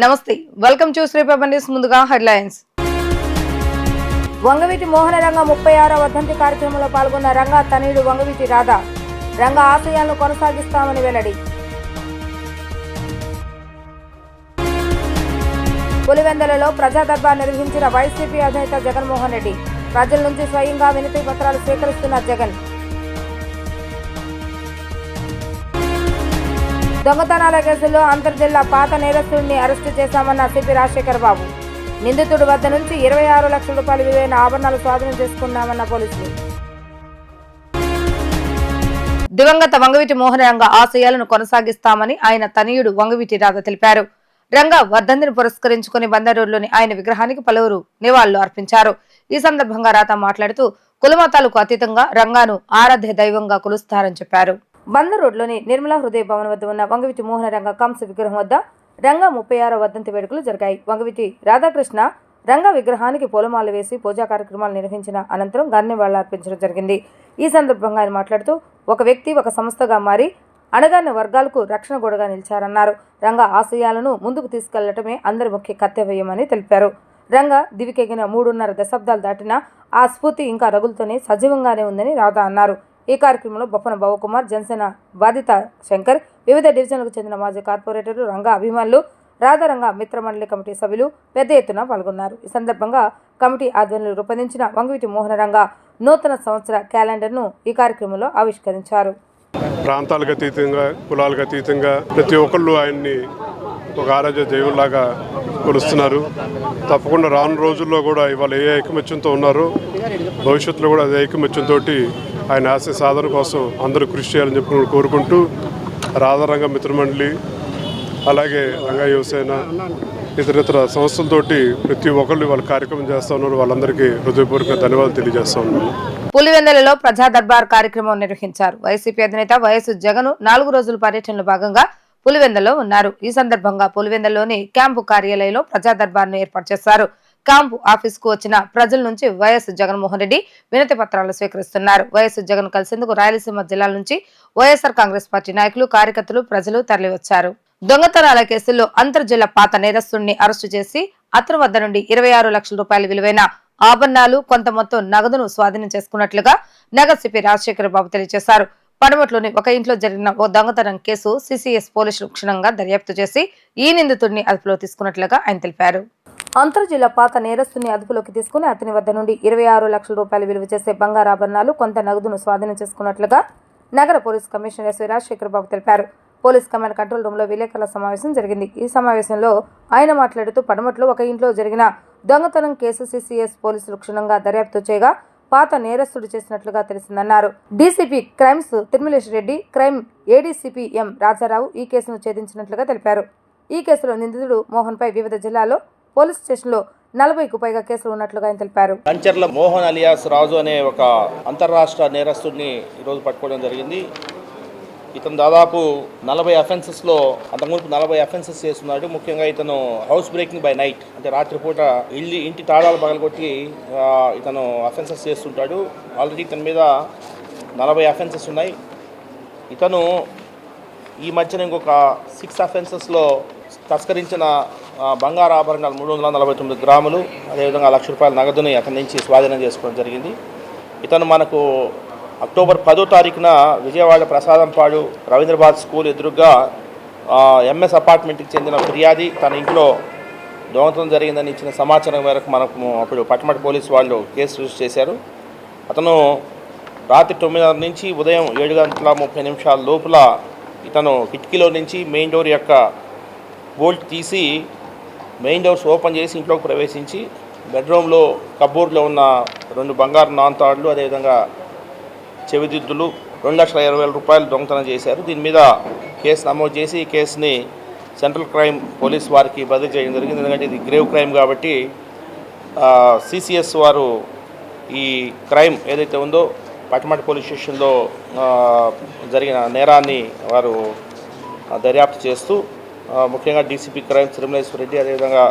నమస్తే, welcome to Sriprabha news. ముందుగా headlines. Vangaveeti మోహన రంగ 36వ వర్ధంతి కార్యక్రమంలో పాల్గొన్న రంగా తనయుడు వంగవీటి రాధా రంగా ఆశయాలను కొనసాగిస్తామని వెల్లడి. పులివెందులలో ప్రజా దర్బార్ నిర్వహించిన వైసీపీ అధినేత జగన్మోహన్ రెడ్డి. ప్రజల నుంచి స్వయంగా వినతి పత్రాలు స్వీకరిస్తున్న జగన్. దొంగతనాల కేసులో అంతర్జిల్లా పాత నేరస్తుడిని అరెస్టు చేశామన్న సిపి రాజశేఖర్ బాబు. నిందితుడి వద్ద నుంచి 26 లక్షల రూపాయల విలువైన ఆభరణాలు స్వాధీనం చేసుకున్నామన్న పోలీసులు. దివంగత వంగవీటి మోహన రంగ ఆశయాలను కొనసాగిస్తామని ఆయన తనయుడు వంగవీటి రాధ తెలిపారు. రంగ వర్ధంతిని పురస్కరించుకుని బందరూరులోని ఆయన విగ్రహానికి పలువురు నివాళులు అర్పించారు. ఈ సందర్భంగా రాధ మాట్లాడుతూ కులమతాలకు అతీతంగా రంగాను ఆరాధ్య దైవంగా కొలుస్తారని చెప్పారు. బందరోడ్లోని నిర్మలా హృదయ భవన్ వద్ద ఉన్న వంగవీటి మోహన రంగ కంస విగ్రహం వద్ద రంగ 36వ వర్ధంతి వేడుకలు జరిగాయి. వంగవీటి రాధాకృష్ణ రంగ విగ్రహానికి పూలమాల వేసి పూజా కార్యక్రమాలు నిర్వహించిన అనంతరం ఘననివాళులు అర్పించడం జరిగింది. ఈ సందర్భంగా ఆయన మాట్లాడుతూ ఒక వ్యక్తి ఒక సంస్థగా మారి అణగారిన వర్గాలకు రక్షణ గోడగా నిలిచారన్నారు. రంగ ఆశయాలను ముందుకు తీసుకెళ్లటమే అందరి ముఖ్య కర్తవ్యమని తెలిపారు. రంగ దివికెగిన 3.5 దశాబ్దాలు దాటినా ఆ స్ఫూర్తి ఇంకా రగులుతూనే సజీవంగానే ఉందని రాధా అన్నారు. ఈ కార్యక్రమంలో బొప్పన భవకుమార్, జనసేన బాధిత శంకర్, వివిధ డివిజన్లకు చెందిన మాజీ కార్పొరేటర్లు, రంగ అభిమానులు, రాధారంగ మిత్రమండలి కమిటీ సభ్యులు పెద్ద ఎత్తున పాల్గొన్నారు. ఈ సందర్భంగా కమిటీ ఆధ్వర్యంలో రూపొందించిన వంగవీటి మోహన రంగ నూతన సంవత్సర క్యాలెండర్ను ఈ కార్యక్రమంలో ఆవిష్కరించారు. ప్రాంతాలకు అతీతంగా, కులాలకు అతీతంగా ప్రతి ఒక్కళ్ళు ఆయన్ని ఒక ఆరాధ్య దైవంలాగా కొలుస్తున్నారు. తప్పకుండా రాను రోజుల్లో కూడా ఇవాళ ఏ ఐకమత్యంతో ఉన్నారో భవిష్యత్తులో కూడా అదే ఐకమత్యంతో ఆయన ఆశయ సాధన కోసం అందరూ కృషి చేయాలని చెప్పి కోరుకుంటూ రాధారంగ మిత్రమండలి, అలాగే రంగా యువసేన, ఇతరితర సంస్థలతోటి ప్రతి ఒక్కళ్ళు వాళ్ళ కార్యక్రమం చేస్తూ ఉన్నారు. వాళ్ళందరికీ హృదయపూర్వక ధన్యవాదాలు తెలియజేస్తా ఉన్నాను. పులివెందులలో ప్రజా దర్బార్ కార్యక్రమం నిర్వహించారు. వైసీపీ అధినేత వైఎస్ జగన్ 4 రోజుల పర్యటనలో భాగంగా పులివెందులో ఉన్నారు. ఈ సందర్భంగా పులివెందులోని క్యాంపు కార్యాలయంలో ప్రజా దర్బార్ను ఏర్పాటు చేశారు. క్యాంపు ఆఫీస్ కు వచ్చిన ప్రజల నుంచి వైఎస్ జగన్మోహన్ రెడ్డి వినతి పత్రాలు స్వీకరిస్తున్నారు. వైఎస్ జగన్ కలిసేందుకు రాయలసీమ జిల్లాల నుంచి వైఎస్ఆర్ కాంగ్రెస్ పార్టీ నాయకులు, కార్యకర్తలు, ప్రజలు తరలివచ్చారు. దొంగతనాల కేసుల్లో అంతర్జిల్లా పాత నేరస్తుడిని అరెస్టు చేసి అతని వద్ద నుండి 26 లక్షల రూపాయల విలువైన ఆభరణాలు, కొంత మొత్తం నగదును స్వాధీనం చేసుకున్నట్లుగా నగర్ సిపి రాజశేఖర్ బాబు తెలియజేశారు. పడమట్లోని ఒక ఇంట్లో జరిగిన ఓ దొంగతనం కేసు సిసిఎస్ పోలీసులు క్షుణ్ణంగా దర్యాప్తు చేసి ఈ నిందితుడిని అదుపులో తీసుకున్నట్లుగా ఆయన తెలిపారు. అంతర్జిల్లా పాత నేరస్తుని అదుపులోకి తీసుకుని అతని వద్ద నుండి 26 లక్షల రూపాయలు విలువ చేసే బంగారు ఆభరణాలు, కొంత నగదును స్వాధీనం చేసుకున్నట్లుగా నగర పోలీస్ కమిషనర్ ఎస్వి రాజశేఖర్ బాబు తెలిపారు. పోలీస్ కమాండ్ కంట్రోల్ రూమ్ లో విలేకరుల సమావేశం జరిగింది. ఈ సమావేశంలో ఆయన మాట్లాడుతూ పడమట్లో ఒక ఇంట్లో జరిగిన దొంగతనం కేసు సిసిఎస్ పోలీసులు క్షుణ్ణంగా దర్యాప్తు చేయగా పాత నేరస్తుడు చేసినట్లుగా తెలిసిందన్నారు. DCP crimes Tirumaleswara Reddy, crime ADCP M Rajarao ఈ కేసును ఛేదించినట్లుగా తెలిపారు. ఈ కేసులో నిందితుడు మోహన్ పై వివిధ జిల్లాల్లో పోలీస్ స్టేషన్లో 40కు పైగా కేసులు ఉన్నట్లుగా ఆయన తెలిపారు. కంచర్ల మోహన్ అలియాస్ రాజు అనే ఒక అంతర్రాష్ట్ర నేరస్తుడిని ఈరోజు పట్టుకోవడం జరిగింది. ఇతను దాదాపు 40 అఫెన్సెస్లో అంతకుముందు 40 అఫెన్సెస్ చేస్తున్నాడు. ముఖ్యంగా ఇతను హౌస్ బ్రేకింగ్ బై నైట్, అంటే రాత్రిపూట ఇంటి తాళాలు పగలగొట్టి ఇతను అఫెన్సెస్ చేస్తుంటాడు. ఆల్రెడీ ఇతని మీద 40 అఫెన్సెస్ ఉన్నాయి. ఇతను ఈ మధ్యన ఇంకొక 6 అఫెన్సెస్లో తస్కరించిన బంగారు ఆభరణాలు 349 గ్రాములు, అదేవిధంగా 1 లక్ష రూపాయల నగదుని అతని నుంచి స్వాధీనం చేసుకోవడం జరిగింది. ఇతను మనకు అక్టోబర్ 10వ తారీఖున విజయవాడ ప్రసాదంపాడు రవీంద్రబాద్ స్కూల్ ఎదురుగా ఎంఎస్ అపార్ట్మెంట్కి చెందిన ఫిర్యాది తన ఇంట్లో దొంగతనం జరిగిందని ఇచ్చిన సమాచారం మేరకు మనకు అప్పుడు పట్టమటి పోలీసు వాళ్ళు కేసు రిజిస్టర్ చేశారు. అతను రాత్రి 9 నుంచి ఉదయం 7:30 లోపల ఇతను కిటికీలో నుంచి మెయిన్ డోర్ యొక్క బోల్ట్ తీసి మెయిన్ డోర్స్ ఓపెన్ చేసి ఇంట్లోకి ప్రవేశించి బెడ్రూమ్లో కబోర్డ్లో ఉన్న 2 బంగారు నాన్తాడులు, అదేవిధంగా చెవిదిద్దులు, 2,20,000 రూపాయలు దొంగతనం చేశారు. దీని మీద కేసు నమోదు చేసి ఈ కేసుని సెంట్రల్ క్రైమ్ పోలీస్ వారికి బదిలీ చేయడం జరిగింది. ఎందుకంటే ఇది గ్రేవ్ క్రైమ్ కాబట్టి సిసిఎస్ వారు ఈ క్రైమ్ ఏదైతే ఉందో పట్టమటి పోలీస్ స్టేషన్లో జరిగిన నేరాన్ని వారు దర్యాప్తు చేస్తూ ముఖ్యంగా డీసీపీ క్రైమ్ తిరుమలేశ్వర రెడ్డి, అదేవిధంగా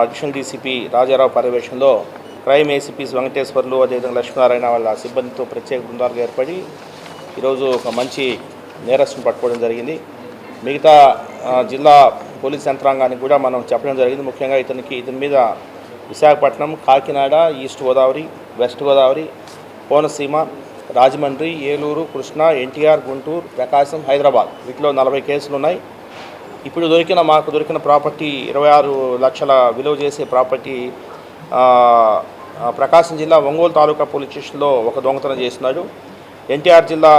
అడిషనల్ డీసీపీ రాజారావు పర్యవేక్షణలో క్రైమ్ ఏసీపీస్ వెంకటేశ్వర్లు, అదేవిధంగా లక్ష్మీనారాయణ వాళ్ళ సిబ్బందితో ప్రత్యేక బృందాలుగా ఏర్పడి ఈరోజు ఒక మంచి నేరస్తుని పట్టుకోవడం జరిగింది. మిగతా జిల్లా పోలీస్ యంత్రాంగానికి కూడా మనం చెప్పడం జరిగింది. ముఖ్యంగా ఇతని మీద విశాఖపట్నం, కాకినాడ, ఈస్ట్ గోదావరి, వెస్ట్ గోదావరి, కోనసీమ, రాజమండ్రి, ఏలూరు, కృష్ణా, ఎన్టీఆర్, గుంటూరు, ప్రకాశం, హైదరాబాద్ వీటిలో 40 కేసులు ఉన్నాయి. ఇప్పుడు మాకు దొరికిన ప్రాపర్టీ 26 లక్షల విలువ చేసే ప్రాపర్టీ ప్రకాశం జిల్లా ఒంగోలు తాలూకా పోలీస్ స్టేషన్లో ఒక దొంగతనం చేస్తున్నాడు. ఎన్టీఆర్ జిల్లా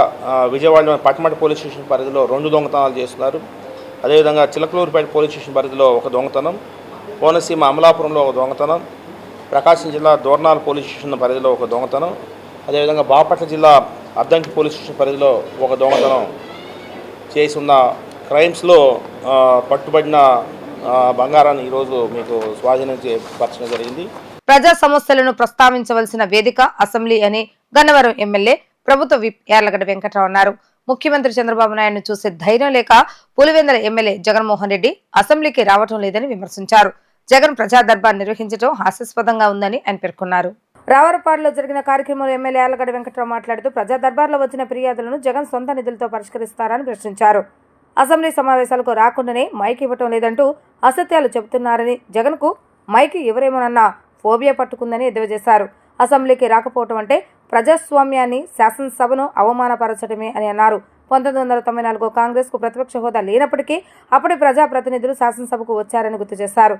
విజయవాడలోని పట్టమట పోలీస్ స్టేషన్ పరిధిలో 2 దొంగతనాలు చేస్తున్నారు. అదేవిధంగా చిలకలూరుపేట పోలీస్ స్టేషన్ పరిధిలో ఒక దొంగతనం, కోనసీమ అమలాపురంలో ఒక దొంగతనం, ప్రకాశం జిల్లా దోర్నాల్ పోలీస్ స్టేషన్ పరిధిలో ఒక దొంగతనం, అదేవిధంగా బాపట్ల జిల్లా అద్దంకి పోలీస్ స్టేషన్ పరిధిలో ఒక దొంగతనం చేసి ఉన్న క్రైమ్స్లో పట్టుబడిన బంగారాన్ని ఈరోజు మీకు స్వాధీనం పరచడం జరిగింది. ప్రజా సమస్యలను ప్రస్తావించవలసిన వేదిక అసెంబ్లీ అని గన్నవరం ఎమ్మెల్యే ప్రభుత్వ విప్ యార్లగడ్డ వెంకట్రావు అన్నారు. ముఖ్యమంత్రి చంద్రబాబు నాయుడును చూసే ధైర్యం లేక పులివెందుల ఎమ్మెల్యే జగన్మోహన్ రెడ్డి అసెంబ్లీకి రావటం లేదని విమర్శించారు. జగన్ ప్రజా దర్బార్ నిర్వహించడం హాస్యాస్పదంగా ఉందని ఆయన పేర్కొన్నారు. రావరపాడులో జరిగిన కార్యక్రమంలో ఎమ్మెల్యే యార్లగడ్డ వెంకట్రావు మాట్లాడుతూ ప్రజా దర్బార్లో వచ్చిన ఫిర్యాదులను జగన్ సొంత నిధులతో పరిష్కరిస్తారని ప్రశ్నించారు. అసెంబ్లీ సమావేశాలకు రాకుండానే మైక్ ఇవ్వటం లేదంటూ అసత్యాలు చెబుతున్నారని, జగన్కు మైక్ ఎవరేమోనన్న ఫోబియా పట్టుకుందని ఎద్దేవా చేశారు. అసెంబ్లీకి రాకపోవటం అంటే ప్రజాస్వామ్యాన్ని, శాసనసభను అవమానపరచడమే అని అన్నారు. 1994 కాంగ్రెస్కు ప్రతిపక్ష హోదా లేనప్పటికీ అప్పటి ప్రజాప్రతినిధులు శాసనసభకు వచ్చారని గుర్తు చేశారు.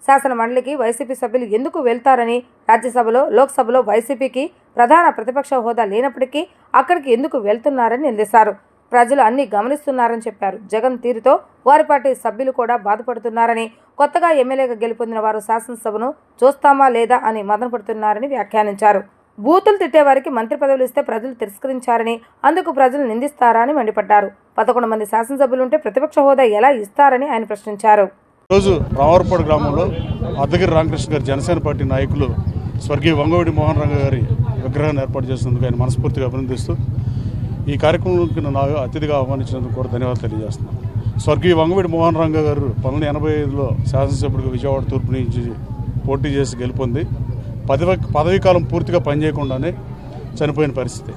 శాసన మండలికి వైసీపీ సభ్యులు ఎందుకు వెళ్తారని, రాజ్యసభలో, లోక్సభలో వైసీపీకి ప్రధాన ప్రతిపక్ష హోదా లేనప్పటికీ అక్కడికి ఎందుకు వెళ్తున్నారని నిలదీశారు. ప్రజలు అన్ని గమనిస్తున్నారని చెప్పారు. జగన్ తీరుతో వారి పార్టీ సభ్యులు కూడా బాధపడుతున్నారని, కొత్తగా ఎమ్మెల్యేగా గెలుపొందిన వారు శాసనసభను చూస్తామా లేదా అని మదనపడుతున్నారని వ్యాఖ్యానించారు. బూతులు తిట్టేవారికి మంత్రి పదవులు ఇస్తే ప్రజలు తిరస్కరించారని, అందుకు ప్రజలు నిందిస్తారా అని మండిపడ్డారు. 11 మంది శాసనసభ్యులుంటే ప్రతిపక్ష హోదా ఎలా ఇస్తారని ఆయన ప్రశ్నించారు. రోజు రావరపాడు గ్రామంలో అద్దగిరి రామకృష్ణ గారి జనసేన పార్టీ నాయకులు స్వర్గీయ వంగవీటి మోహన్ రంగ గారి విగ్రహాన్ని ఏర్పాటు చేసినందుకు ఆయన మనస్ఫూర్తిగా అభినందిస్తూ ఈ కార్యక్రమంలోకి నన్ను అతిథిగా ఆహ్వానించినందుకు కూడా ధన్యవాదాలు తెలియజేస్తున్నాను. స్వర్గీయ వంగవీటి మోహన్ రంగ గారు 1985లో శాసనసభ్యుడిగా విజయవాడ తూర్పు నుంచి పోటీ చేసి గెలుపొంది పదవీ కాలం పూర్తిగా పనిచేయకుండానే చనిపోయిన పరిస్థితి.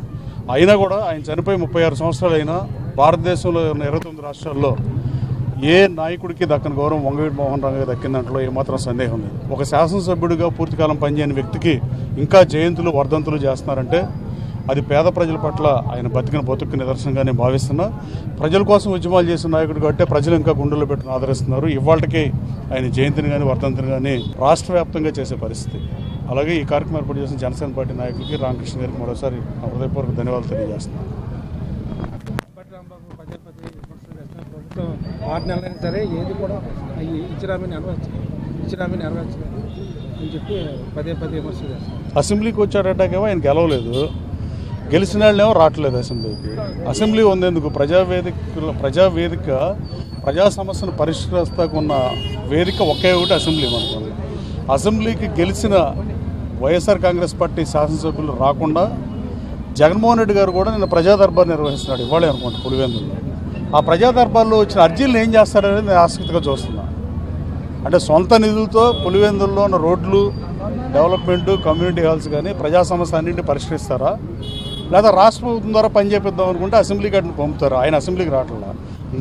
అయినా కూడా ఆయన చనిపోయి 36 సంవత్సరాలు అయినా భారతదేశంలో ఉన్న 29 రాష్ట్రాల్లో ఏ నాయకుడికి దక్కని గౌరవం వంగవీటి మోహన్ రంగ దక్కిన దాంట్లో ఏమాత్రం సందేహం లేదు. ఒక శాసనసభ్యుడిగా పూర్తికాలం పనిచేయని వ్యక్తికి ఇంకా జయంతులు, వర్ధంతులు చేస్తున్నారంటే అది పేద ప్రజల పట్ల ఆయన బతికిన బతుకు నిదర్శనంగా నేను భావిస్తున్నా. ప్రజల కోసం ఉద్యమాలు చేసిన నాయకుడు కాబట్టి ప్రజలు ఇంకా గుండెల్లో పెట్టుకుని ఆదరిస్తున్నారు. ఇవాళకి ఆయన జయంతిని కానీ వర్ధంతిని కానీ రాష్ట్ర వ్యాప్తంగా చేసే పరిస్థితి. అలాగే ఈ కార్యక్రమం ఏర్పాటు చేసిన జనసేన పార్టీ నాయకులకి రామకృష్ణ గారికి మరోసారి హృదయపూర్వక ధన్యవాదాలు తెలియజేస్తున్నాను. 6 నెలలైనా సరే ఏది కూడా ఇచ్చిరామని నెరవేర్చలేదు అని చెప్పి పదే విమర్శ చేస్తారు. అసెంబ్లీకి వచ్చాడటాకేమో ఆయన గెలవలేదు, గెలిచిన వాళ్ళేమో రావట్లేదు అసెంబ్లీకి. అసెంబ్లీ ఉందేందుకు? ప్రజావేదిక ప్రజా సమస్యను పరిష్కరిస్తాకున్న వేదిక ఒకే ఒకటి అసెంబ్లీ. మనకు అసెంబ్లీకి గెలిచిన వైఎస్ఆర్ కాంగ్రెస్ పార్టీ శాసనసభ్యులు రాకుండా జగన్మోహన్ రెడ్డి గారు కూడా నిన్న ప్రజా దర్బార్ నిర్వహిస్తున్నాడు. ఇవాళే అనుకోండి పులివెందులో. ఆ ప్రజా దర్బార్లో వచ్చిన అర్జీలను ఏం చేస్తారనేది నేను ఆసక్తిగా చూస్తున్నాను. అంటే సొంత నిధులతో పులివెందుల్లో ఉన్న రోడ్లు, డెవలప్మెంట్, కమ్యూనిటీ హాల్స్ కానీ ప్రజా సమస్య అన్నింటినీ పరిష్కరిస్తారా, లేదా రాష్ట్ర ప్రభుత్వం ద్వారా పని చేపిద్దాం అనుకుంటే అసెంబ్లీకి అటు పంపుతారు. ఆయన అసెంబ్లీకి రావట్లా,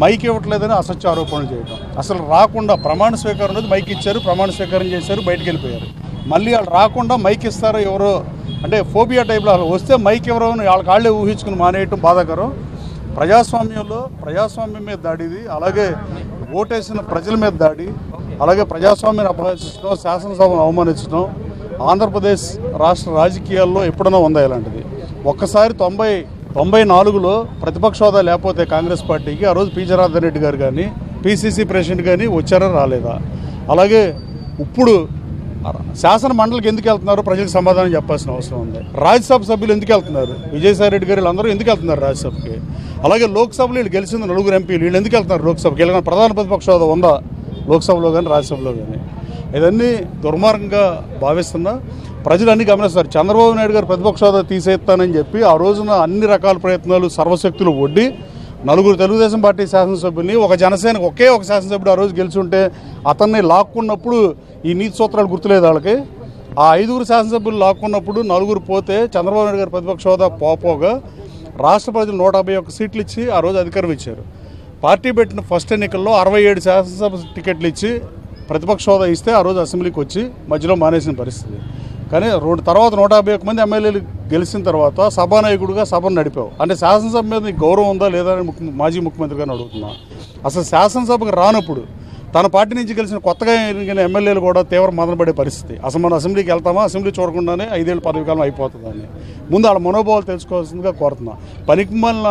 మైక్ ఇవ్వట్లేదని అసత్య ఆరోపణలు చేయడం. అసలు రాకుండా ప్రమాణ స్వీకారం అనేది మైక్ ఇచ్చారు, ప్రమాణ స్వీకారం చేశారు, బయటికి వెళ్ళిపోయారు. మళ్ళీ వాళ్ళు రాకుండా మైక్ ఇస్తారో ఎవరో అంటే ఫోబియా టైప్లో వస్తే మైక్ ఎవరో వాళ్ళకి వాళ్ళే ఊహించుకుని మానేయటం బాధాకరం. ప్రజాస్వామ్యంలో ప్రజాస్వామ్యం మీద దాడి ఇది. అలాగే ఓటేసిన ప్రజల మీద దాడి, అలాగే ప్రజాస్వామ్యాన్ని అపహరించడం, శాసనసభను అవమానించడం ఆంధ్రప్రదేశ్ రాష్ట్ర రాజకీయాల్లో ఎప్పుడైనా ఉందా ఇలాంటిది? ఒక్కసారి 94లో ప్రతిపక్ష హోదా లేకపోతే కాంగ్రెస్ పార్టీకి ఆ రోజు పి జనార్దన్ రెడ్డి గారు కానీ పిసిసి ప్రెసిడెంట్ కానీ వచ్చారా రాలేదా? అలాగే ఇప్పుడు శాసన మండలికి ఎందుకు వెళ్తున్నారు ప్రజలకు సమాధానం చెప్పాల్సిన అవసరం ఉంది. రాజ్యసభ సభ్యులు ఎందుకు వెళ్తున్నారు? విజయసాయి రెడ్డి గారు వీళ్ళందరూ ఎందుకు వెళ్తున్నారు రాజ్యసభకి? అలాగే లోక్సభలో వీళ్ళు గెలిచిన 4 ఎంపీలు వీళ్ళు ఎందుకు వెళ్తున్నారు లోక్సభకి? వీళ్ళ ప్రధాన ప్రతిపక్ష హోదా ఉందా లోక్సభలో కానీ రాజ్యసభలో కానీ? ఇవన్నీ దుర్మార్గంగా భావిస్తున్నా ప్రజలు అన్నీ గమనిస్తారు. చంద్రబాబు నాయుడు గారు ప్రతిపక్ష హోదా తీసేస్తానని చెప్పి ఆ రోజున అన్ని రకాల ప్రయత్నాలు సర్వశక్తులు ఒడ్డి 4 తెలుగుదేశం పార్టీ శాసనసభ్యుల్ని ఒక జనసేనకు ఒకే ఒక శాసనసభ్యుడు ఆ రోజు గెలిచి ఉంటే అతన్ని లాక్కున్నప్పుడు ఈ నీతి సూత్రాలు గుర్తులేదు వాళ్ళకి. ఆ 5 శాసనసభ్యులు లాక్కున్నప్పుడు 4 పోతే చంద్రబాబు నాయుడు గారు ప్రతిపక్ష హోదా పోగా రాష్ట్ర ప్రజలు 151 సీట్లు ఇచ్చి ఆ రోజు అధికారం ఇచ్చారు. పార్టీ పెట్టిన ఫస్ట్ ఎన్నికల్లో 67 శాసనసభ టికెట్లు ఇచ్చి ప్రతిపక్ష హోదా ఇస్తే ఆ రోజు అసెంబ్లీకి వచ్చి మధ్యలో మానేసిన పరిస్థితి. కానీ తర్వాత 151 మంది ఎమ్మెల్యేలు గెలిచిన తర్వాత సభానాయకుడిగా సభను నడిపావు. అంటే శాసనసభ మీద నీకు గౌరవం ఉందా లేదా అని మాజీ ముఖ్యమంత్రి గారిని అడుగుతున్నా. అసలు శాసనసభకు రానప్పుడు తన పార్టీ నుంచి గెలిచిన కొత్తగా ఎన్నికైన ఎమ్మెల్యేలు కూడా తీవ్ర మదనపడే పరిస్థితి. అసలు మనం అసెంబ్లీకి వెళ్తామా, అసెంబ్లీ చూడకుండానే 5 ఏళ్ళ పదవి కాలం అయిపోతుందని ముందు వాళ్ళ మనోభావాలు తెలుసుకోవాల్సిందిగా కోరుతున్నా. పనికి మాలిన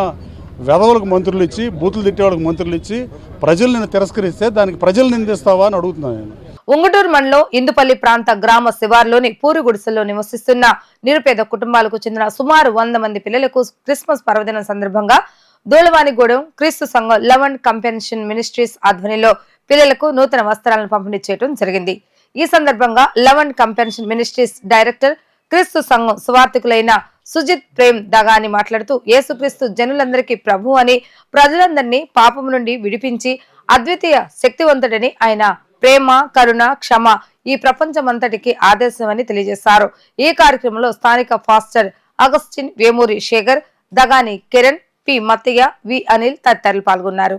వెధవులకు మంత్రులు ఇచ్చి, బూతులు తిట్టేవాళ్ళకి మంత్రులు ఇచ్చి ప్రజలు నిన్ను తిరస్కరిస్తే దానికి ప్రజలు నిందిస్తావా అని అడుగుతున్నాను నేను. ఉంగుటూరు మండలం ఇందుపల్లి ప్రాంత గ్రామ శివార్లోని పూరి గుడిసెల్లో నివసిస్తున్న నిరుపేద కుటుంబాలకు చెందిన సుమారు 100 మంది పిల్లలకు క్రిస్మస్ పర్వదినం సందర్భంగా దూలవానిగూడెం క్రీస్తు సంఘం లవన్ కంపెన్షన్ మినిస్ట్రీస్ ఆధ్వర్యంలో పిల్లలకు నూతన వస్త్రాలను పంపిణీ చేయడం జరిగింది. ఈ సందర్భంగా లవన్ కంపెన్షన్ మినిస్ట్రీస్ డైరెక్టర్ క్రీస్తు సంఘం సువార్థికులైన సుజిత్ ప్రేమ్ దగాని మాట్లాడుతూ యేసుక్రీస్తు జనులందరికీ ప్రభు అని, ప్రజలందరినీ పాపం నుండి విడిపించి అద్వితీయ శక్తివంతుడని, ఆయన ప్రేమ, కరుణ, క్షమ ఈ ప్రపంచమంతటికి ఆదర్శమని తెలియజేశారు. ఈ కార్యక్రమంలో స్థానిక pastor Augustine, Vemuri Sekhar, Dagani Kiran, P Mattaiah, V Anil తదితరులు పాల్గొన్నారు.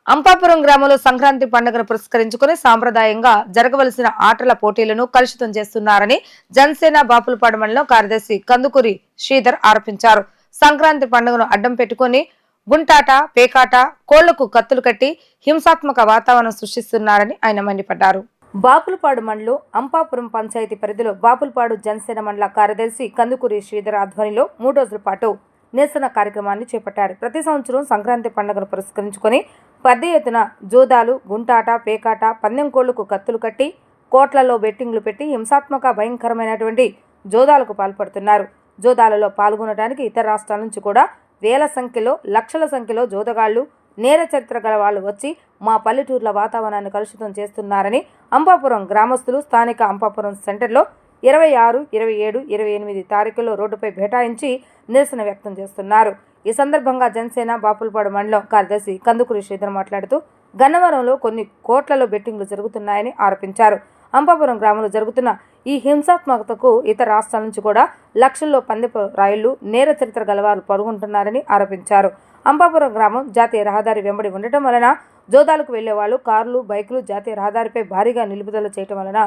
అంపాపురం గ్రామంలో సంక్రాంతి పండుగను పురస్కరించుకుని సాంప్రదాయంగా జరగవలసిన ఆటల పోటీలను కలుషితం చేస్తున్నారని జనసేన బాపులపాడు మండలం కార్యదర్శి కందుకూరి శ్రీధర్ ఆరోపించారు. సంక్రాంతి పండుగను అడ్డం పెట్టుకుని గుంటాట, పేకాట, కోళ్లకు కత్తులు కట్టి హింసాత్మక వాతావరణం సృష్టిస్తున్నారని ఆయన మండిపడ్డారు. బాపులపాడు మండలం అంపాపురం పంచాయతీ పరిధిలో బాపులపాడు జనసేన మండల కార్యదర్శి కందుకూరి శ్రీధర్ ఆధ్వర్యంలో 3 రోజుల పాటు నిరసన కార్యక్రమాన్ని చేపట్టారు. ప్రతి సంవత్సరం సంక్రాంతి పండుగను పురస్కరించుకొని పెద్ద ఎత్తున జోదాలు, గుంటాట, పేకాట, పందెం కోళ్లకు కత్తులు కట్టి కోట్లలో బెట్టింగ్లు పెట్టి హింసాత్మక భయంకరమైనటువంటి జోదాలకు పాల్పడుతున్నారు. జోదాలలో పాల్గొనడానికి ఇతర రాష్ట్రాల నుంచి కూడా వేల సంఖ్యలో, లక్షల సంఖ్యలో జోదగాళ్లు, నేర చరిత్ర గల వాళ్ళు వచ్చి మా పల్లెటూర్ల వాతావరణాన్ని కలుషితం చేస్తున్నారని అంపాపురం గ్రామస్తులు స్థానిక అంపాపురం సెంటర్లో 26, 27, 28 తారీఖుల్లో రోడ్డుపై బైఠాయించి నిరసన వ్యక్తం చేస్తున్నారు. ఈ సందర్భంగా జనసేన బాపులపాడు మండలం కార్యదర్శి కందుకూరి శ్రీధర్ మాట్లాడుతూ గన్నవరంలో కొన్ని కోట్లలో బెట్టింగ్లు జరుగుతున్నాయని ఆరోపించారు. అంపాపురం గ్రామంలో జరుగుతున్న ఈ హింసాత్మకతకు ఇతర రాష్ట్రాల నుంచి కూడా లక్షల్లో పందెపు రాయిళ్లు, నేర చరిత్ర గలవారు పాల్గొంటున్నారని ఆరోపించారు. అంపాపురం గ్రామం జాతీయ రహదారి వెంబడి ఉండటం వలన జోదాలకు వెళ్లే వాళ్ళు కార్లు, బైకులు జాతీయ రహదారిపై భారీగా నిలుపుదల చేయడం వలన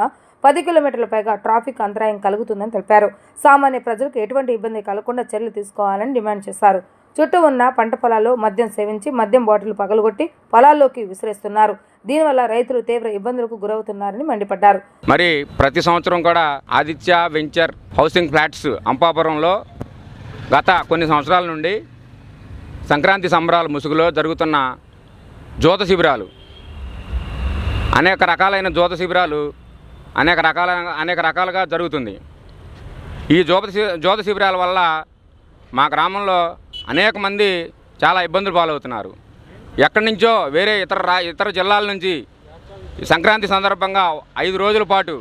10 కిలోమీటర్ల పైగా ట్రాఫిక్ అంతరాయం కలుగుతుందని తెలిపారు. సామాన్య ప్రజలకు ఎటువంటి ఇబ్బంది కలగకుండా చర్యలు తీసుకోవాలని డిమాండ్ చేశారు. చుట్టూ ఉన్న పంట పొలాల్లో మద్యం సేవించి మద్యం బాటిల్ పగలగొట్టి పొలాల్లోకి విసిరేస్తున్నారు. దీనివల్ల రైతులు తీవ్ర ఇబ్బందులకు గురవుతున్నారని మండిపడ్డారు. మరి ప్రతి సంవత్సరం కూడా ఆదిత్య వెంచర్ హౌసింగ్ ఫ్లాట్స్ అంపాపురంలో గత కొన్ని సంవత్సరాల నుండి సంక్రాంతి సంబరాల ముసుగులో జరుగుతున్న జోత శిబిరాలు, అనేక రకాలైన జోత శిబిరాలు అనేక రకాలుగా జరుగుతుంది. ఈ జోత శిబిరాల వల్ల మా గ్రామంలో అనేక మంది చాలా ఇబ్బందులు పాలవుతున్నారు. ఎక్కడి నుంచో వేరే ఇతర జిల్లాల నుంచి సంక్రాంతి సందర్భంగా 5 రోజుల పాటు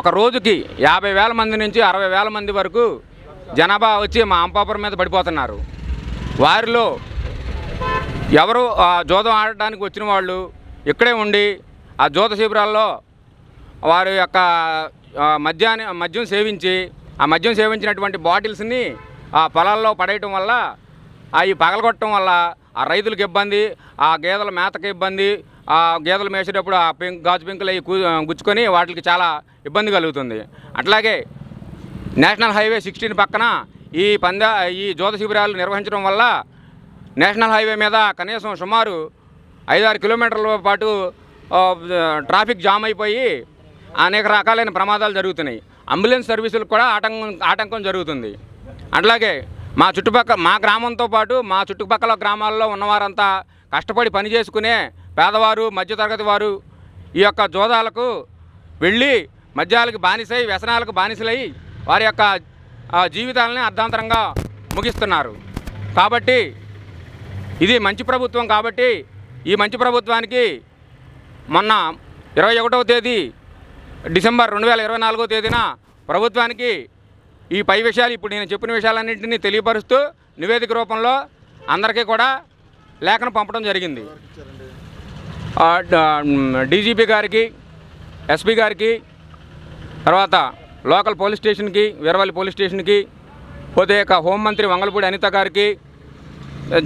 ఒక రోజుకి 50,000 మంది నుంచి 60,000 మంది వరకు జనాభా వచ్చి మా అంపాపురం మీద పడిపోతున్నారు. వారిలో ఎవరు జోదం ఆడటానికి వచ్చిన వాళ్ళు ఇక్కడే ఉండి ఆ జోత శిబిరాల్లో వారి యొక్క మద్యం సేవించి ఆ మద్యం సేవించినటువంటి బాటిల్స్ని ఆ పొలాల్లో పడేయటం వల్ల అవి పగలగొట్టడం వల్ల ఆ రైతులకు ఇబ్బంది, ఆ గేదెల మేతకి ఇబ్బంది, ఆ గేదెలు మేసేటప్పుడు ఆ గాజు పెంకులు అవి గుచ్చుకొని వాటికి చాలా ఇబ్బంది కలుగుతుంది. అట్లాగే నేషనల్ హైవే 16 పక్కన ఈ జోత శిబిరాలు నిర్వహించడం వల్ల నేషనల్ హైవే మీద కనీసం సుమారు 5-6 కిలోమీటర్ల పాటు ట్రాఫిక్ జామ్ అయిపోయి అనేక రకాలైన ప్రమాదాలు జరుగుతున్నాయి. అంబులెన్స్ సర్వీసులకు కూడా ఆటంకం జరుగుతుంది. అట్లాగే మా గ్రామంతో పాటు మా చుట్టుపక్కల గ్రామాల్లో ఉన్నవారంతా కష్టపడి పని చేసుకునే పేదవారు, మధ్యతరగతి వారు ఈ యొక్క జోదాలకు వెళ్ళి మద్యాలకు బానిసై, వ్యసనాలకు బానిసలై వారి యొక్క జీవితాలని అర్ధాంతరంగా ముగిస్తున్నారు. కాబట్టి ఇది మంచి ప్రభుత్వం. కాబట్టి ఈ మంచి ప్రభుత్వానికి మొన్న 21వ తేదీ డిసెంబర్ 2024వ తేదీన ప్రభుత్వానికి ఈ పై విషయాలు, ఇప్పుడు నేను చెప్పిన విషయాలన్నింటినీ తెలియపరుస్తూ నివేదిక రూపంలో అందరికీ కూడా లేఖను పంపడం జరిగింది. డీజీపీ గారికి, ఎస్పీ గారికి, తర్వాత లోకల్ పోలీస్ స్టేషన్కి, వీరవల్లి పోలీస్ స్టేషన్కి, పోతే హోంమంత్రి వంగలపూడి అనిత గారికి,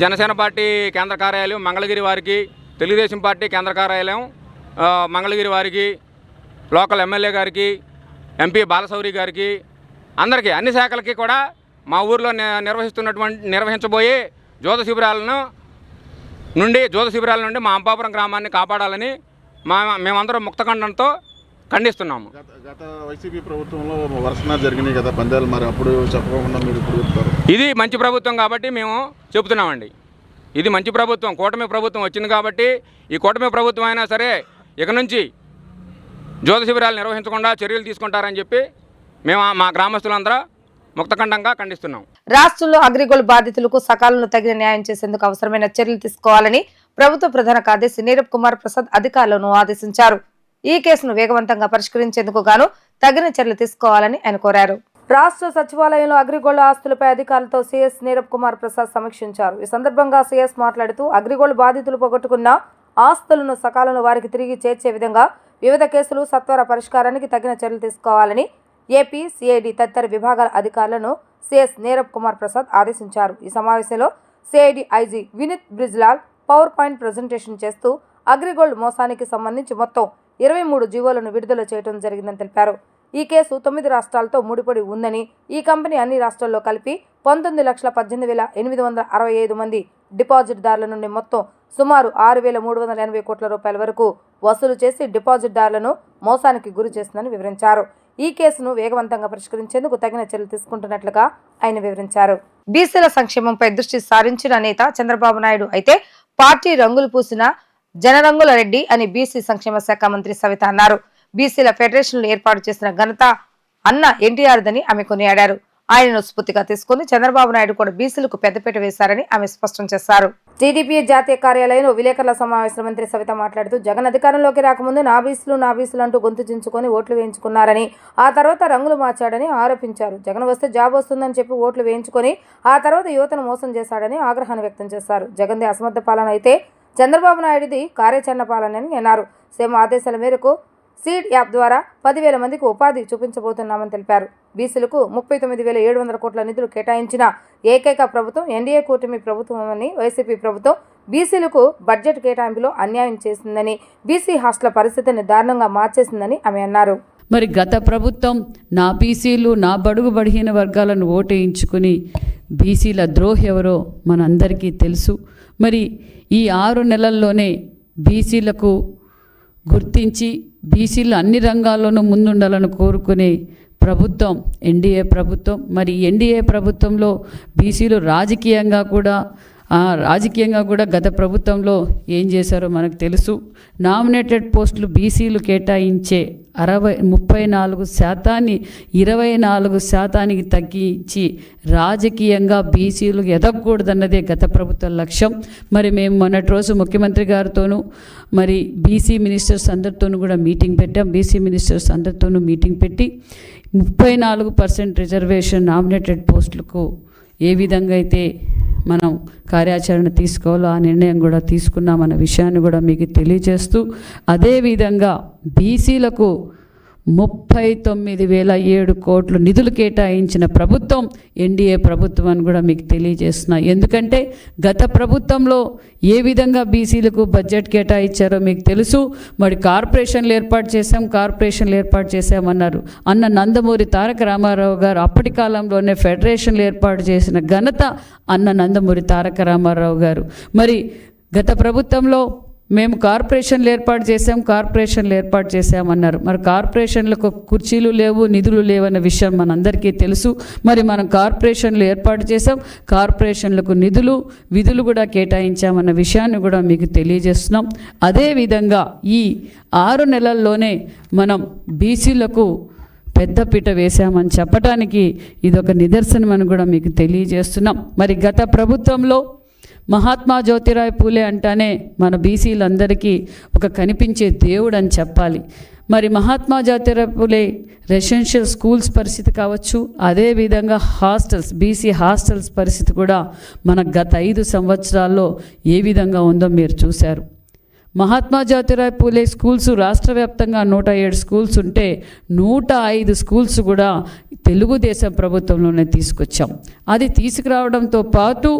జనసేన పార్టీ కేంద్ర కార్యాలయం మంగళగిరి వారికి, తెలుగుదేశం పార్టీ కేంద్ర కార్యాలయం మంగళగిరి వారికి, లోకల్ ఎమ్మెల్యే గారికి, ఎంపీ బాలశౌరి గారికి, అందరికీ అన్ని శాఖలకి కూడా మా ఊర్లో నిర్వహించబోయే జ్యోతి శిబిరాల నుండి మా అంపాపురం గ్రామాన్ని కాపాడాలని మేమందరం ముక్తఖండంతో ఖండిస్తున్నాము. గత వైసీపీ ప్రభుత్వంలో వరుసగా జరిగినాయి కదా పందాలు, మరి అప్పుడు చెప్పకుండా మీరు ఇప్పుడు చెప్తారు. ఇది మంచి ప్రభుత్వం కాబట్టి మేము చెబుతున్నామండి. ఇది మంచి ప్రభుత్వం, కూటమి ప్రభుత్వం వచ్చింది కాబట్టి ఈ కూటమి ప్రభుత్వం అయినా సరే ఇక నుంచి జ్యోతి శిబిరాలు నిర్వహించకుండా చర్యలు తీసుకుంటారని చెప్పి మేము మా గ్రామస్తులందరూ ముక్తఖండంగా ఖండిస్తున్నాం. రాష్ట్రంలో అగ్రిగోల్డ్ బాధితులకు సకాలంలో తగిన న్యాయం చేసేందుకు అవసరమైన చర్యలు తీసుకోవాలని ప్రభుత్వ ప్రధాన కార్యదర్శి నీరబ్ కుమార్ ప్రసాద్ అధికారులను ఆదేశించారు. ఈ కేసును వేగవంతంగా పరిష్కరించేందుకు గాను తగిన చర్యలు తీసుకోవాలని ఆయన కోరారు. రాష్ట్ర సచివాలయంలో అగ్రిగోల్డ్ ఆస్తులపై అధికారులతో సీఎస్ నీరబ్ కుమార్ ప్రసాద్ సమీక్షించారు. ఈ సందర్భంగా సీఎస్ మాట్లాడుతూ అగ్రిగోల్డ్ బాధితులు పోగొట్టుకున్న ఆస్తులను సకాలంలో వారికి తిరిగి చేర్చే విధంగా వివిధ కేసులు సత్వర పరిష్కారానికి తగిన చర్యలు తీసుకోవాలని ఏపీ, సిఐడి తదితర విభాగాల అధికారులను సీఎస్ నీరబ్ కుమార్ ప్రసాద్ ఆదేశించారు. ఈ సమావేశంలో CID IG Vineet Brijlal power point presentation చేస్తూ అగ్రిగోల్డ్ మోసానికి సంబంధించి మొత్తం 23 జీవోలను విడుదల చేయడం జరిగిందని తెలిపారు. ఈ కేసు 9 రాష్ట్రాలతో ముడిపడి ఉందని, ఈ కంపెనీ అన్ని రాష్ట్రాల్లో కలిపి 19,18,865 మంది డిపాజిట్దారుల నుండి మొత్తం సుమారు 6,380 కోట్ల రూపాయల వరకు వసూలు చేసి డిపాజిట్దారులను మోసానికి గురి చేసిందని వివరించారు. ఈ కేసును వేగవంతంగా పరిష్కరించేందుకు తగిన చర్యలు తీసుకుంటున్నట్లుగా ఆయన వివరించారు. బీసీల సంక్షేమంపై దృష్టి సారించిన నేత చంద్రబాబు నాయుడు అయితే పార్టీ రంగులు పూసిన జనరంగుల రెడ్డి అని బీసీ సంక్షేమ శాఖ మంత్రి సవిత అన్నారు. బీసీల ఫెడరేషన్లు ఏర్పాటు చేసిన ఘనత అన్న ఎన్టీఆర్దని ఆమె కొనియాడారు. ఆయనను స్ఫూర్తిగా తీసుకుని చంద్రబాబు నాయుడు కూడా బీసీలకు పెద్దపీట వేశారని ఆమె స్పష్టం చేశారు. టీడీపీ జాతీయ కార్యాలయంలో విలేకరుల సమావేశం మంత్రి సవిత మాట్లాడుతూ జగన్ అధికారంలోకి రాకముందు నా బీసీలు అంటూ గొంతు చించుకొని ఓట్లు వేయించుకున్నారని, ఆ తర్వాత రంగులు మార్చాడని ఆరోపించారు. జగన్ వస్తే జాబ్ వస్తుందని చెప్పి ఓట్లు వేయించుకొని ఆ తర్వాత యువతను మోసం చేశాడని ఆగ్రహాన్ని వ్యక్తం చేశారు. జగన్ది అసమర్థ పాలన అయితే చంద్రబాబు నాయుడిది కార్యాచరణ పాలనని అన్నారు. సీఎం ఆదేశాల మేరకు సీడ్ యాప్ ద్వారా 10,000 మందికి ఉపాధి చూపించబోతున్నామని తెలిపారు. బీసీలకు 39,700 కోట్ల నిధులు కేటాయించిన ఏకైక ప్రభుత్వం ఎన్డీఏ కూటమి ప్రభుత్వమని, వైసీపీ ప్రభుత్వం బీసీలకు బడ్జెట్ కేటాయింపులో అన్యాయం చేసిందని, బీసీ హాస్టల్ పరిస్థితిని దారుణంగా మార్చేసిందని ఆమె అన్నారు. మరి గత ప్రభుత్వం నా బీసీలు, నా బడుగు బడిహీన వర్గాలను ఓటేయించుకుని బీసీల ద్రోహి ఎవరో మనందరికీ తెలుసు. మరి ఈ 6 నెలల్లోనే బీసీలకు గుర్తించి బీసీలు అన్ని రంగాల్లోనూ ముందుండాలని కోరుకునే ప్రభుత్వం ఎన్డీఏ ప్రభుత్వం. మరి ఎన్డీఏ ప్రభుత్వంలో బీసీలు రాజకీయంగా కూడా గత ప్రభుత్వంలో ఏం చేశారో మనకు తెలుసు. నామినేటెడ్ పోస్టులు బీసీలు కేటాయించే 34% 24% తగ్గించి రాజకీయంగా బీసీలు ఎదగకూడదన్నదే గత ప్రభుత్వ లక్ష్యం. మరి మేము మొన్నటి రోజు ముఖ్యమంత్రి గారితోనూ మరి బీసీ మినిస్టర్స్ అందరితోనూ కూడా మీటింగ్ పెట్టాం. బీసీ మినిస్టర్స్ అందరితోనూ మీటింగ్ పెట్టి 34% రిజర్వేషన్ నామినేటెడ్ పోస్టులకు ఏ విధంగా అయితే మనం కార్యాచరణ తీసుకోవాలో ఆ నిర్ణయం కూడా తీసుకున్నామన్న విషయాన్ని కూడా మీకు తెలియజేస్తూ, అదేవిధంగా బీసీలకు 39,007 కోట్లు నిధులు కేటాయించిన ప్రభుత్వం ఎన్డీఏ ప్రభుత్వం అని కూడా మీకు తెలియజేస్తున్నా. ఎందుకంటే గత ప్రభుత్వంలో ఏ విధంగా బీసీలకు బడ్జెట్ కేటాయించారో మీకు తెలుసు. మరి కార్పొరేషన్లు ఏర్పాటు చేశామన్నారు. అన్న నందమూరి తారక రామారావు గారు అప్పటి కాలంలోనే ఫెడరేషన్లు ఏర్పాటు చేసిన ఘనత అన్న నందమూరి తారక రామారావు గారు. మరి గత ప్రభుత్వంలో మేము కార్పొరేషన్లు ఏర్పాటు చేశామన్నారు. మరి కార్పొరేషన్లకు కుర్చీలు లేవు, నిధులు లేవన్న విషయం మనందరికీ తెలుసు. మరి మనం కార్పొరేషన్లు ఏర్పాటు చేసాం, కార్పొరేషన్లకు నిధులు, విధులు కూడా కేటాయించామన్న విషయాన్ని కూడా మీకు తెలియజేస్తున్నాం. అదేవిధంగా ఈ 6 నెలల్లోనే మనం బీసీలకు పెద్దపీట వేశామని చెప్పడానికి ఇదొక నిదర్శనం అని కూడా మీకు తెలియజేస్తున్నాం. మరి గత ప్రభుత్వంలో మహాత్మా జ్యోతిరావు పూలే అంటానే మన బీసీలందరికీ ఒక కనిపించే దేవుడు అని చెప్పాలి. మరి మహాత్మా జ్యోతిరావు పూలే రెసిడెన్షియల్ స్కూల్స్ పరిస్థితి కావచ్చు, అదేవిధంగా బీసీ హాస్టల్స్ పరిస్థితి కూడా మన గత 5 సంవత్సరాల్లో ఏ విధంగా ఉందో మీరు చూశారు. మహాత్మా జ్యోతిరావు పూలే స్కూల్స్ రాష్ట్ర వ్యాప్తంగా 107 స్కూల్స్ ఉంటే 105 స్కూల్స్ కూడా తెలుగుదేశం ప్రభుత్వంలోనే తీసుకొచ్చాం. అది తీసుకురావడంతో పాటు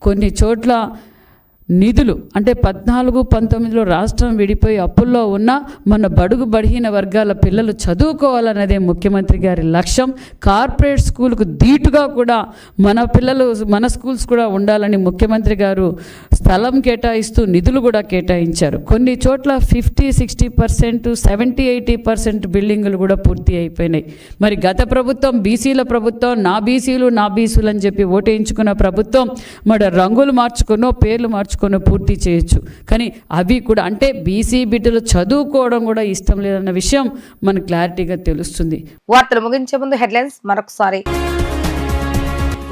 కొన్ని చోట్ల నిధులు అంటే 14-19లో రాష్ట్రం విడిపోయి అప్పుల్లో ఉన్న మన బడుగు బడిహీన వర్గాల పిల్లలు చదువుకోవాలన్నదే ముఖ్యమంత్రి గారి లక్ష్యం. కార్పొరేట్ స్కూల్కు ధీటుగా కూడా మన స్కూల్స్ కూడా ఉండాలని ముఖ్యమంత్రి గారు స్థలం కేటాయిస్తూ నిధులు కూడా కేటాయించారు. కొన్ని చోట్ల 50-60%, 70-80% బిల్డింగులు కూడా పూర్తి అయిపోయినాయి. మరి గత ప్రభుత్వం బీసీల ప్రభుత్వం, నా బీసీలు అని చెప్పి ఓటేయించుకున్న ప్రభుత్వం మరి రంగులు మార్చుకునో పేర్లు మార్చుకునో పూర్తి చేయొచ్చు. కానీ అవి కూడా అంటే బీసీ బిడ్డలు చదువుకోవడం కూడా ఇష్టం లేదన్న విషయం మనకు క్లారిటీగా తెలుస్తుంది. వార్తలు ముగించే ముందు హెడ్లైన్స్ మరొకసారి.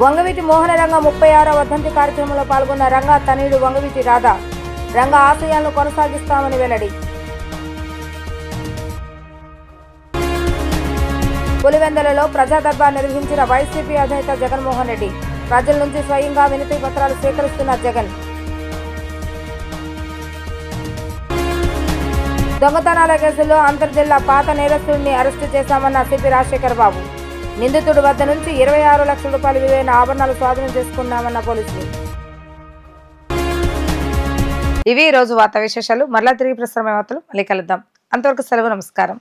వంగవీటి మోహన రంగ 36వ వర్ధంతి కార్యక్రమంలో పాల్గొన్న రంగా తనయుడు వంగవీటి రాధా. రంగా ఆశయాలను కొనసాగిస్తామని వెల్లడి. పులివెందులలో ప్రజా దర్బార్ నిర్వహించిన వైసీపీ అధినేత జగన్మోహన్ రెడ్డి. ప్రజల నుంచి స్వయంగా వినతి పత్రాలు స్వీకరిస్తున్న జగన్. దొంగతనాల కేసులో అంతర్జిల్లా పాత నేరస్తుడిని అరెస్టు చేశామన్న సిపి రాజశేఖర్ బాబు. నిందితుడి వద్ద నుంచి 26 లక్షల రూపాయల విలువైన ఆభరణాలు స్వాధీనం చేసుకున్నామన్న పోలీసులు. ఇవి ఈ రోజు వార్తా విశేషాలు. మరలా తిరిగి ప్రసారమైన వార్తలు మళ్ళీ కలుద్దాం. అంతవరకు సెలవు. నమస్కారం.